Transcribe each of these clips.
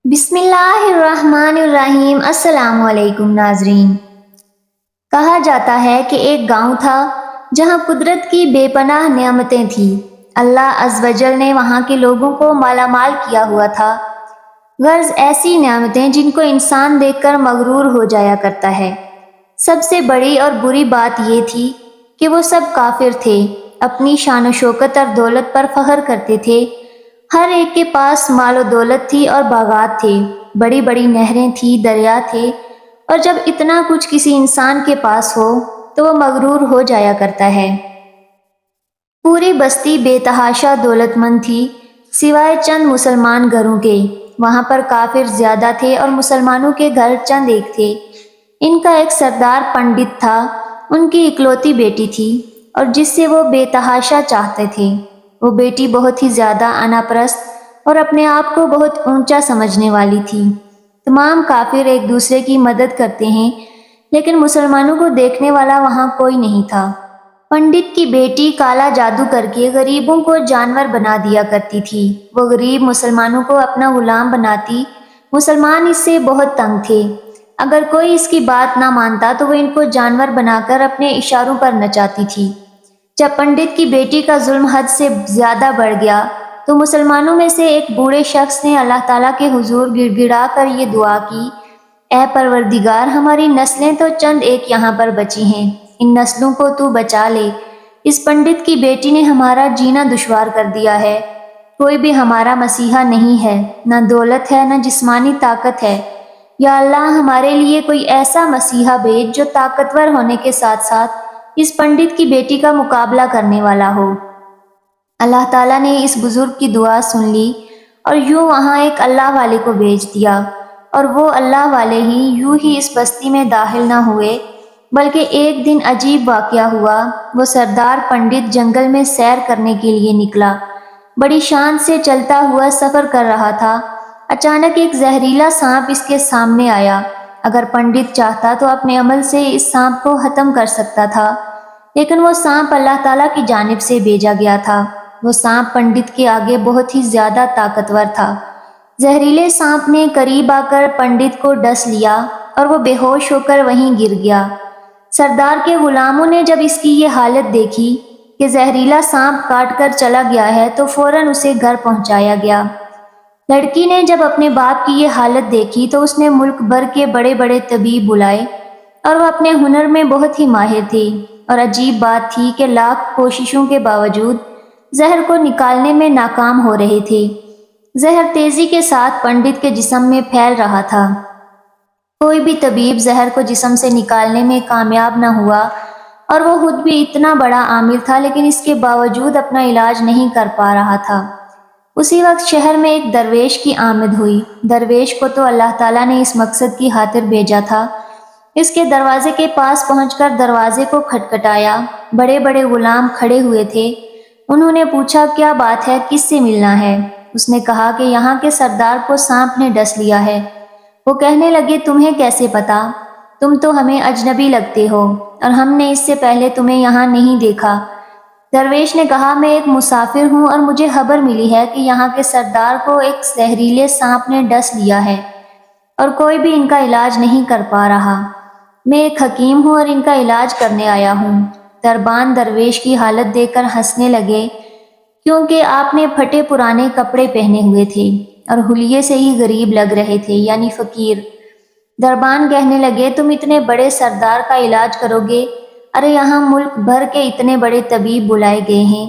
بسم اللہ الرحمن الرحیم۔ السلام علیکم ناظرین۔ کہا جاتا ہے کہ ایک گاؤں تھا جہاں قدرت کی بے پناہ نعمتیں تھیں۔ اللہ عز و جل نے وہاں کے لوگوں کو مالا مال کیا ہوا تھا، غرض ایسی نعمتیں جن کو انسان دیکھ کر مغرور ہو جایا کرتا ہے۔ سب سے بڑی اور بری بات یہ تھی کہ وہ سب کافر تھے، اپنی شان و شوکت اور دولت پر فخر کرتے تھے۔ ہر ایک کے پاس مال و دولت تھی اور باغات تھے، بڑی بڑی نہریں تھیں، دریا تھے، اور جب اتنا کچھ کسی انسان کے پاس ہو تو وہ مغرور ہو جایا کرتا ہے۔ پوری بستی بے تحاشا دولت مند تھی سوائے چند مسلمان گھروں کے۔ وہاں پر کافر زیادہ تھے اور مسلمانوں کے گھر چند ایک تھے۔ ان کا ایک سردار پنڈت تھا، ان کی اکلوتی بیٹی تھی اور جس سے وہ بے تحاشا چاہتے تھے۔ وہ بیٹی بہت ہی زیادہ انا پرست اور اپنے آپ کو بہت اونچا سمجھنے والی تھی۔ تمام کافر ایک دوسرے کی مدد کرتے ہیں، لیکن مسلمانوں کو دیکھنے والا وہاں کوئی نہیں تھا۔ پنڈت کی بیٹی کالا جادو کر کے غریبوں کو جانور بنا دیا کرتی تھی۔ وہ غریب مسلمانوں کو اپنا غلام بناتی۔ مسلمان اس سے بہت تنگ تھے۔ اگر کوئی اس کی بات نہ مانتا تو وہ ان کو جانور بنا کر اپنے اشاروں پر نچاتی تھی۔ جب پنڈت کی بیٹی کا ظلم حد سے زیادہ بڑھ گیا تو مسلمانوں میں سے ایک بوڑھے شخص نے اللہ تعالیٰ کے حضور گڑ گڑا کر یہ دعا کی، اے پروردگار، ہماری نسلیں تو چند ایک یہاں پر بچی ہیں، ان نسلوں کو تو بچا لے۔ اس پنڈت کی بیٹی نے ہمارا جینا دشوار کر دیا ہے۔ کوئی بھی ہمارا مسیحا نہیں ہے، نہ دولت ہے نہ جسمانی طاقت ہے۔ یا اللہ، ہمارے لیے کوئی ایسا مسیحا بھیج جو طاقتور ہونے کے ساتھ ساتھ اس پنڈت کی بیٹی کا مقابلہ کرنے والا ہو۔ اللہ تعالیٰ نے اس بزرگ کی دعا سن لی اور یوں وہاں ایک اللہ والے کو بھیج دیا، اور وہ اللہ والے ہی یوں ہی اس بستی میں داخل نہ ہوئے، بلکہ ایک دن عجیب واقعہ ہوا۔ وہ سردار پنڈت جنگل میں سیر کرنے کے لیے نکلا، بڑی شان سے چلتا ہوا سفر کر رہا تھا۔ اچانک ایک زہریلا سانپ اس کے سامنے آیا۔ اگر پنڈت چاہتا تو اپنے عمل سے اس سانپ کو ختم کر سکتا تھا، لیکن وہ سانپ اللہ تعالیٰ کی جانب سے بھیجا گیا تھا۔ وہ سانپ پنڈت کے آگے بہت ہی زیادہ طاقتور تھا۔ زہریلے سانپ نے قریب آ کر پنڈت کو ڈس لیا اور وہ بے ہوش ہو کر وہیں گر گیا۔ سردار کے غلاموں نے جب اس کی یہ حالت دیکھی کہ زہریلا سانپ کاٹ کر چلا گیا ہے تو فوراً اسے گھر پہنچایا گیا۔ لڑکی نے جب اپنے باپ کی یہ حالت دیکھی تو اس نے ملک بھر کے بڑے بڑے طبیب بلائے اور وہ اپنے ہنر میں بہت ہی ماہر تھے، اور عجیب بات تھی کہ لاکھ کوششوں کے باوجود زہر کو نکالنے میں ناکام ہو رہے تھے۔ زہر تیزی کے ساتھ پنڈت کے جسم میں پھیل رہا تھا۔ کوئی بھی طبیب زہر کو جسم سے نکالنے میں کامیاب نہ ہوا، اور وہ خود بھی اتنا بڑا عامل تھا لیکن اس کے باوجود اپنا علاج نہیں کر پا رہا تھا۔ اسی وقت شہر میں ایک درویش کی آمد ہوئی۔ درویش کو تو اللہ تعالیٰ نے اس مقصد کی خاطر بھیجا تھا۔ اس کے دروازے کے پاس پہنچ کر دروازے کو کھٹکھٹایا۔ بڑے بڑے غلام کھڑے ہوئے تھے۔ انہوں نے پوچھا، کیا بات ہے، کس سے ملنا ہے؟ اس نے کہا کہ یہاں کے سردار کو سانپ نے ڈس لیا ہے۔ وہ کہنے لگے، تمہیں کیسے پتا؟ تم تو ہمیں اجنبی لگتے ہو اور ہم نے اس سے پہلے تمہیں یہاں نہیں دیکھا۔ درویش نے کہا، میں ایک مسافر ہوں اور مجھے خبر ملی ہے کہ یہاں کے سردار کو ایک زہریلے سانپ نے ڈس لیا ہے اور کوئی بھی ان کا علاج نہیں کر پا رہا۔ میں ایک حکیم ہوں اور ان کا علاج کرنے آیا ہوں۔ دربان درویش کی حالت دیکھ کر ہنسنے لگے، کیونکہ آپ نے پھٹے پرانے کپڑے پہنے ہوئے تھے اور حلیے سے ہی غریب لگ رہے تھے، یعنی فقیر۔ دربان کہنے لگے، تم اتنے بڑے سردار کا علاج کرو گے؟ ارے یہاں ملک بھر کے اتنے بڑے طبیب بلائے گئے ہیں،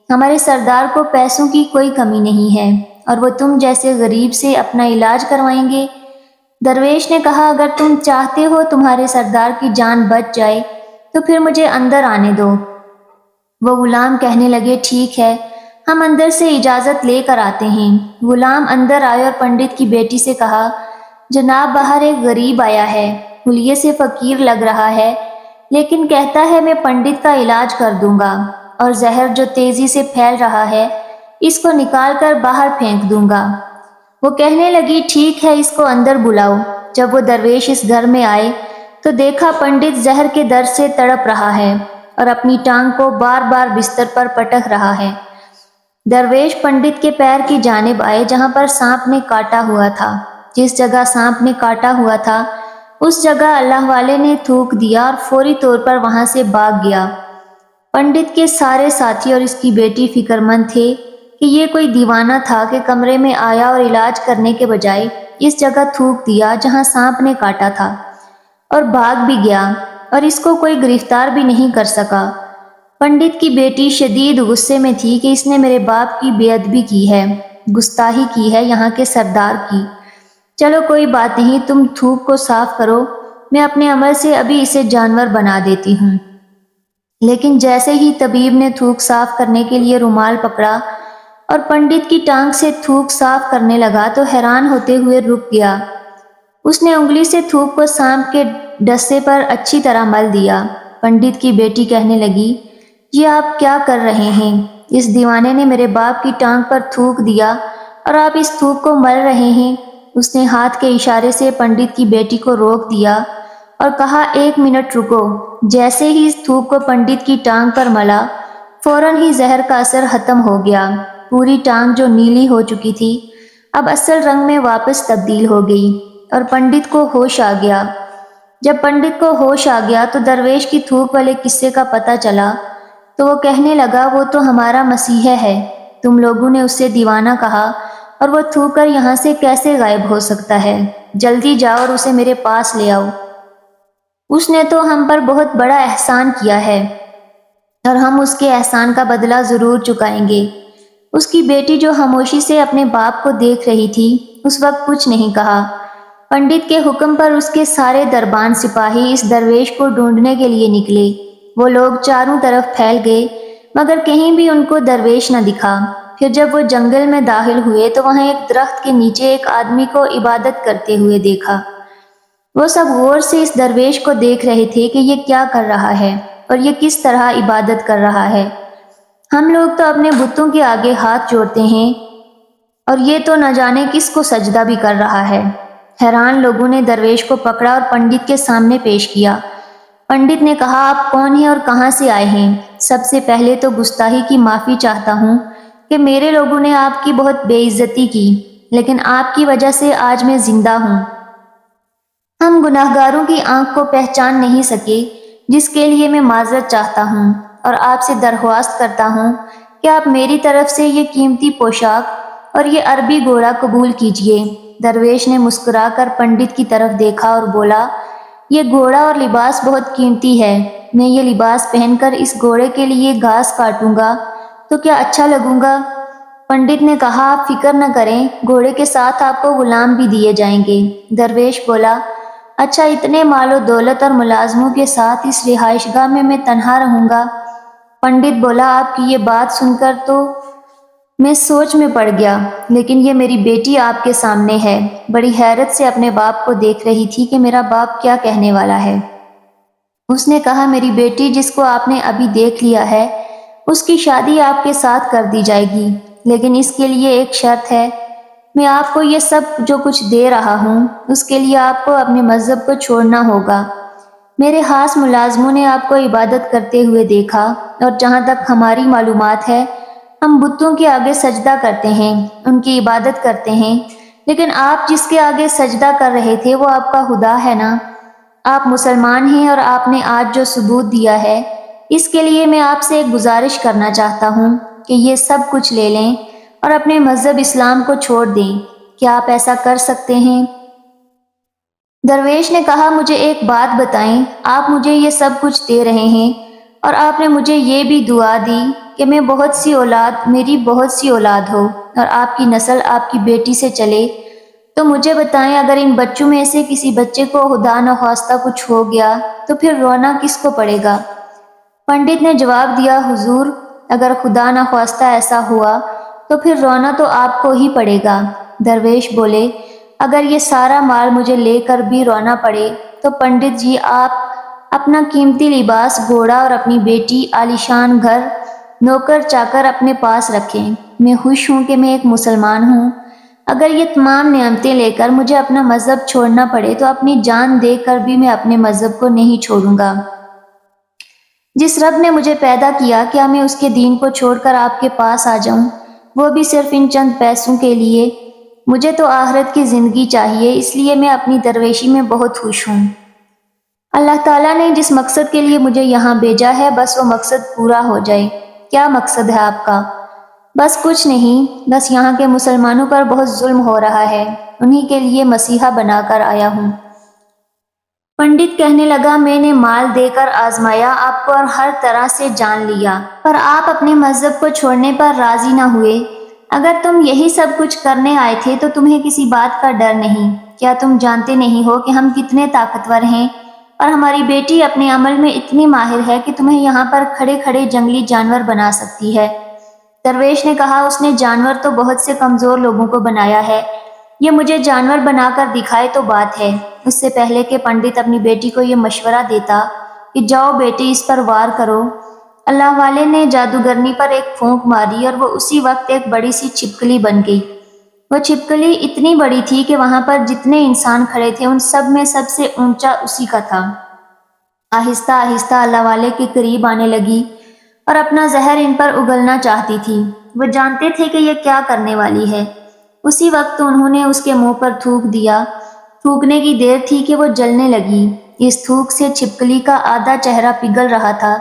ہمارے سردار کو پیسوں کی کوئی کمی نہیں ہے، اور وہ تم جیسے غریب سے اپنا علاج کروائیں گے؟ درویش نے کہا، اگر تم چاہتے ہو تمہارے سردار کی جان بچ جائے تو پھر مجھے اندر آنے دو۔ وہ غلام کہنے لگے، ٹھیک ہے، ہم اندر سے اجازت لے کر آتے ہیں۔ غلام اندر آئے اور پنڈت کی بیٹی سے کہا، جناب، باہر ایک غریب آیا ہے، حلیے سے فقیر لگ رہا ہے، لیکن کہتا ہے میں پنڈت کا علاج کر دوں گا اور زہر جو تیزی سے پھیل رہا ہے اس کو نکال کر باہر پھینک دوں گا۔ وہ کہنے لگی، ٹھیک ہے، اس کو اندر بلاؤ۔ جب وہ درویش اس گھر میں آئے تو دیکھا پنڈت زہر کے درد سے تڑپ رہا ہے اور اپنی ٹانگ کو بار بار بستر پر پٹک رہا ہے۔ درویش پنڈت کے پیر کی جانب آئے جہاں پر سانپ نے کاٹا ہوا تھا۔ جس جگہ سانپ نے کاٹا ہوا تھا اس جگہ اللہ والے نے تھوک دیا اور فوری طور پر وہاں سے بھاگ گیا۔ پنڈت کے سارے ساتھی اور اس کی بیٹی فکر مند تھے کہ یہ کوئی دیوانہ تھا کہ کمرے میں آیا اور علاج کرنے کے بجائے اس جگہ تھوک دیا جہاں سانپ نے کاٹا تھا، اور بھاگ بھی گیا، اور اس کو کوئی گرفتار بھی نہیں کر سکا۔ پنڈت کی بیٹی شدید غصے میں تھی کہ اس نے میرے باپ کی بے ادبی کی ہے، گستاخی کی ہے یہاں کے سردار کی۔ چلو کوئی بات نہیں، تم تھوک کو صاف کرو، میں اپنے عمل سے ابھی اسے جانور بنا دیتی ہوں۔ لیکن جیسے ہی طبیب نے تھوک صاف کرنے کے لیے رومال پکڑا اور پنڈت کی ٹانگ سے تھوک صاف کرنے لگا تو حیران ہوتے ہوئے رک گیا۔ اس نے انگلی سے تھوک کو سانپ کے ڈسے پر اچھی طرح مل دیا۔ پنڈت کی بیٹی کہنے لگی، یہ آپ کیا کر رہے ہیں؟ اس دیوانے نے میرے باپ کی ٹانگ پر تھوک دیا اور آپ اس تھوک کو مل رہے ہیں۔ اس نے ہاتھ کے اشارے سے پنڈت کی بیٹی کو روک دیا اور کہا، ایک منٹ رکو۔ جیسے ہی اس تھوک کو پنڈت کی ٹانگ پر ملا، فوراً ہی زہر کا اثر ختم ہو گیا۔ پوری ٹانگ جو نیلی ہو چکی تھی اب اصل رنگ میں واپس تبدیل ہو گئی اور پنڈت کو ہوش آ گیا۔ جب پنڈت کو ہوش آ گیا تو درویش کی تھوک والے قصے کا پتہ چلا تو وہ کہنے لگا، وہ تو ہمارا مسیحا ہے، تم لوگوں نے اسے دیوانہ کہا اور وہ تھوک کر یہاں سے کیسے غائب ہو سکتا ہے؟ جلدی جاؤ اور اسے میرے پاس لے آؤ۔ اس نے تو ہم پر بہت بڑا احسان کیا ہے اور ہم اس کے احسان کا بدلہ ضرور چکائیں گے۔ اس کی بیٹی جو خاموشی سے اپنے باپ کو دیکھ رہی تھی اس وقت کچھ نہیں کہا۔ پنڈت کے حکم پر اس کے سارے دربان سپاہی اس درویش کو ڈھونڈنے کے لیے نکلے۔ وہ لوگ چاروں طرف پھیل گئے مگر کہیں بھی ان کو درویش نہ دکھا۔ پھر جب وہ جنگل میں داخل ہوئے تو وہاں ایک درخت کے نیچے ایک آدمی کو عبادت کرتے ہوئے دیکھا۔ وہ سب غور سے اس درویش کو دیکھ رہے تھے کہ یہ کیا کر رہا ہے اور یہ کس طرح عبادت کر رہا ہے۔ ہم لوگ تو اپنے بتوں کے آگے ہاتھ جوڑتے ہیں اور یہ تو نہ جانے کس کو سجدہ بھی کر رہا ہے۔ حیران لوگوں نے درویش کو پکڑا اور پنڈت کے سامنے پیش کیا۔ پنڈت نے کہا، آپ کون ہیں اور کہاں سے آئے ہیں؟ سب سے پہلے تو گستاخی کی معافی چاہتا ہوں کہ میرے لوگوں نے آپ کی بہت بے عزتی کی، لیکن آپ کی وجہ سے آج میں زندہ ہوں۔ ہم گناہگاروں کی آنکھ کو پہچان نہیں سکے، جس کے لیے میں معذرت چاہتا ہوں اور آپ سے درخواست کرتا ہوں کہ آپ میری طرف سے یہ قیمتی پوشاک اور یہ عربی گھوڑا قبول کیجیے۔ درویش نے مسکرا کر پنڈت کی طرف دیکھا اور بولا، یہ گھوڑا اور لباس بہت قیمتی ہے، میں یہ لباس پہن کر اس گھوڑے کے لیے گھاس کاٹوں گا تو کیا اچھا لگوں گا؟ پنڈت نے کہا، آپ فکر نہ کریں، گھوڑے کے ساتھ آپ کو غلام بھی دیے جائیں گے۔ درویش بولا، اچھا، اتنے مال و دولت اور ملازموں کے ساتھ اس رہائش گاہ میں میں تنہا رہوں گا؟ پنڈت بولا، آپ کی یہ بات سن کر تو میں سوچ میں پڑ گیا، لیکن یہ میری بیٹی آپ کے سامنے ہے۔ بڑی حیرت سے اپنے باپ کو دیکھ رہی تھی کہ میرا باپ کیا کہنے والا ہے۔ اس نے کہا، میری بیٹی جس کو آپ نے ابھی دیکھ لیا ہے اس کی شادی آپ کے ساتھ کر دی جائے گی، لیکن اس کے لیے ایک شرط ہے۔ میں آپ کو یہ سب جو کچھ دے رہا ہوں اس کے لیے آپ کو اپنے مذہب کو چھوڑنا ہوگا۔ میرے خاص ملازموں نے آپ کو عبادت کرتے ہوئے دیکھا اور جہاں تک ہماری معلومات ہے ہم بتوں کے آگے سجدہ کرتے ہیں، ان کی عبادت کرتے ہیں، لیکن آپ جس کے آگے سجدہ کر رہے تھے وہ آپ کا خدا ہے نا؟ آپ مسلمان ہیں اور آپ نے آج جو ثبوت دیا ہے اس کے لیے میں آپ سے ایک گزارش کرنا چاہتا ہوں کہ یہ سب کچھ لے لیں اور اپنے مذہب اسلام کو چھوڑ دیں۔ کیا آپ ایسا کر سکتے ہیں؟ درویش نے کہا، مجھے ایک بات بتائیں، آپ مجھے یہ سب کچھ دے رہے ہیں اور آپ نے مجھے یہ بھی دعا دی کہ میری بہت سی اولاد ہو اور آپ کی نسل آپ کی بیٹی سے چلے، تو مجھے بتائیں، اگر ان بچوں میں سے کسی بچے کو خدا نخواستہ کچھ ہو گیا تو پھر رونا کس کو پڑے گا؟ پنڈت نے جواب دیا، حضور، اگر خدا نخواستہ ایسا ہوا تو پھر رونا تو آپ کو ہی پڑے گا۔ درویش بولے، اگر یہ سارا مال مجھے لے کر بھی رونا پڑے تو پنڈت جی آپ اپنا قیمتی لباس، گھوڑا اور اپنی بیٹی، عالیشان گھر، نوکر چاکر اپنے پاس رکھیں۔ میں خوش ہوں کہ میں ایک مسلمان ہوں۔ اگر یہ تمام نعمتیں لے کر مجھے اپنا مذہب چھوڑنا پڑے تو اپنی جان دے کر بھی میں اپنے مذہب کو نہیں چھوڑوں گا۔ جس رب نے مجھے پیدا کیا، کیا میں اس کے دین کو چھوڑ کر آپ کے پاس آ جاؤں، وہ بھی صرف ان چند پیسوں کے لیے؟ مجھے تو آخرت کی زندگی چاہیے، اس لیے میں اپنی درویشی میں بہت خوش ہوں۔ اللہ تعالیٰ نے جس مقصد کے لیے مجھے یہاں بھیجا ہے بس وہ مقصد پورا ہو جائے۔ کیا مقصد ہے آپ کا؟ بس کچھ نہیں، بس یہاں کے مسلمانوں پر بہت ظلم ہو رہا ہے، انہی کے لیے مسیحا بنا کر آیا ہوں۔ پنڈت کہنے لگا، میں نے مال دے کر آزمایا آپ کو اور ہر طرح سے جان لیا، پر آپ اپنے مذہب کو چھوڑنے پر راضی نہ ہوئے۔ اگر تم یہی سب کچھ کرنے آئے تھے تو تمہیں کسی بات کا ڈر نہیں۔ کیا تم جانتے نہیں ہو کہ ہم کتنے طاقتور ہیں اور ہماری بیٹی اپنے عمل میں اتنی ماہر ہے کہ تمہیں یہاں پر کھڑے کھڑے جنگلی جانور بنا سکتی ہے؟ درویش نے کہا، اس نے جانور تو بہت سے کمزور لوگوں کو بنایا ہے، یہ مجھے جانور بنا کر دکھائے تو بات ہے۔ اس سے پہلے کہ پنڈت اپنی بیٹی کو یہ مشورہ دیتا کہ جاؤ بیٹی اس پر وار کرو، اللہ والے نے جادوگرنی پر ایک پھونک ماری اور وہ اسی وقت ایک بڑی سی چھپکلی بن گئی۔ وہ چھپکلی اتنی بڑی تھی کہ وہاں پر جتنے انسان کھڑے تھے ان سب میں سب سے اونچا اسی کا تھا۔ آہستہ آہستہ اللہ والے کے قریب آنے لگی اور اپنا زہر ان پر اگلنا چاہتی تھی۔ وہ جانتے تھے کہ یہ کیا کرنے والی ہے۔ اسی وقت انہوں نے اس کے منہ پر تھوک دیا۔ تھوکنے کی دیر تھی کہ وہ جلنے لگی۔ اس تھوک سے چھپکلی کا آدھا چہرہ پگھل رہا تھا،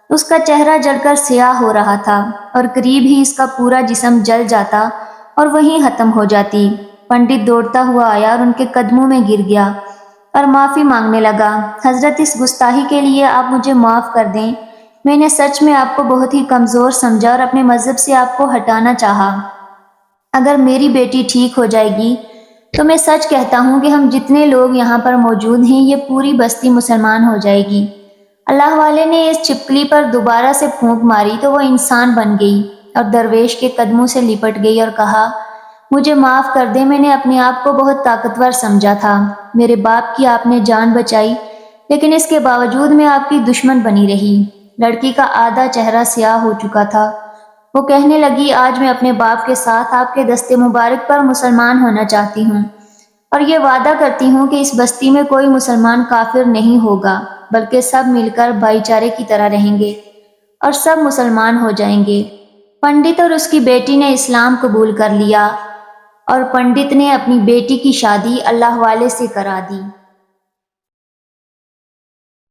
اس کا چہرہ جل کر سیاہ ہو رہا تھا اور قریب ہی اس کا پورا جسم جل جاتا اور وہیں ختم ہو جاتی۔ پنڈت دوڑتا ہوا آیا اور ان کے قدموں میں گر گیا اور معافی مانگنے لگا، حضرت اس گستاخی کے لیے آپ مجھے معاف کر دیں، میں نے سچ میں آپ کو بہت ہی کمزور سمجھا اور اپنے مذہب سے آپ کو ہٹانا چاہا۔ اگر میری بیٹی ٹھیک ہو جائے گی تو میں سچ کہتا ہوں کہ ہم جتنے لوگ یہاں پر موجود ہیں یہ پوری بستی مسلمان ہو جائے گی۔ اللہ والے نے اس چھپکلی پر دوبارہ سے پھونک ماری تو وہ انسان بن گئی اور درویش کے قدموں سے لپٹ گئی اور کہا، مجھے معاف کر دیں، میں نے اپنے آپ کو بہت طاقتور سمجھا تھا، میرے باپ کی آپ نے جان بچائی لیکن اس کے باوجود میں آپ کی دشمن بنی رہی۔ لڑکی کا آدھا چہرہ سیاہ ہو چکا تھا۔ وہ کہنے لگی، آج میں اپنے باپ کے ساتھ آپ کے دستے مبارک پر مسلمان ہونا چاہتی ہوں اور یہ وعدہ کرتی ہوں کہ اس بستی میں کوئی مسلمان کافر نہیں ہوگا بلکہ سب مل کر بھائی چارے کی طرح رہیں گے اور سب مسلمان ہو جائیں گے۔ پنڈت اور اس کی بیٹی نے اسلام قبول کر لیا اور پنڈت نے اپنی بیٹی کی شادی اللہ والے سے کرا دی۔